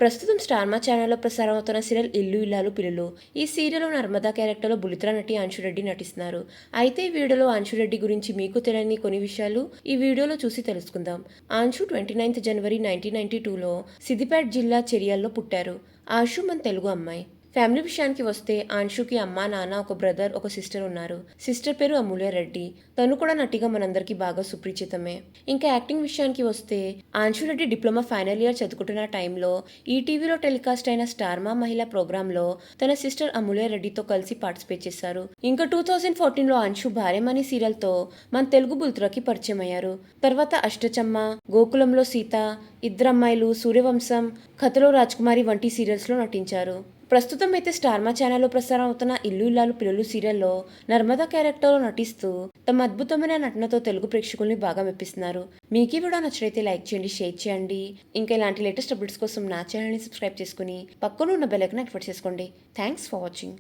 ప్రస్తుతం స్టార్ మా ఛానల్లో ప్రసారం అవుతున్న సీరియల్ ఇల్లు ఇల్లాలు పిల్లలు. ఈ సీరియల్లో నర్మదా క్యారెక్టర్లో బులితెర నటి అంశురెడ్డి నటిస్తున్నారు. అయితే ఈ వీడియోలో అంశురెడ్డి గురించి మీకు తెలియని కొన్ని విషయాలు ఈ వీడియోలో చూసి తెలుసుకుందాం. అంశు 29 జనవరి 1992లో సిద్దిపేట జిల్లా చెరియాల్లో పుట్టారు. ఆశు మన తెలుగు అమ్మాయి. ఫ్యామిలీ విషయానికి వస్తే అంశుకి అమ్మ నాన్న ఒక బ్రదర్ ఒక సిస్టర్ ఉన్నారు. సిస్టర్ పేరు అమూల్య రెడ్డి. తను కూడా నటిగా మనందరికీ బాగా సుపరిచితమే. ఇంకా యాక్టింగ్ విషయానికి వస్తే Anshu Reddy diploma final year చదువుకుంటున్న టైంలో ఈటీవీలో టెలికాస్ట్ అయిన స్టార్ మా మహిళా ప్రోగ్రాంలో తన సిస్టర్ అమూల్య రెడ్డితో కలిసి పార్టిసిపేట్ చేశారు. ఇంకా 2014లో అంశు భార్యమణి సీరియల్తో మన తెలుగు బుల్తురకి పరిచయం అయ్యారు. తర్వాత అష్టచమ్మ, గోకులంలో సీత, ఇద్దరమ్మాయిలు, సూర్యవంశం, కథలో రాజ్కుమారి వంటి సీరియల్స్లో నటించారు. ప్రస్తుతం అయితే స్టార్ మా ఛానల్లో ప్రసారం అవుతున్న ఇల్లు ఇల్లాలు పిల్లలు సీరియల్లో నర్మదా క్యారెక్టర్లో నటిస్తూ తమ అద్భుతమైన నటనతో తెలుగు ప్రేక్షకుల్ని బాగా మెప్పిస్తున్నారు. మీకు ఈ వీడియో నచ్చినైతే లైక్ చేయండి, షేర్ చేయండి. ఇంకా ఇలాంటి లేటెస్ట్ అప్డేట్స్ కోసం నా ఛానల్ని సబ్స్క్రైబ్ చేసుకుని పక్కన ఉన్న బెల్ ఐకాన్ యాక్టివేట్ చేసుకోండి. Thanks for watching.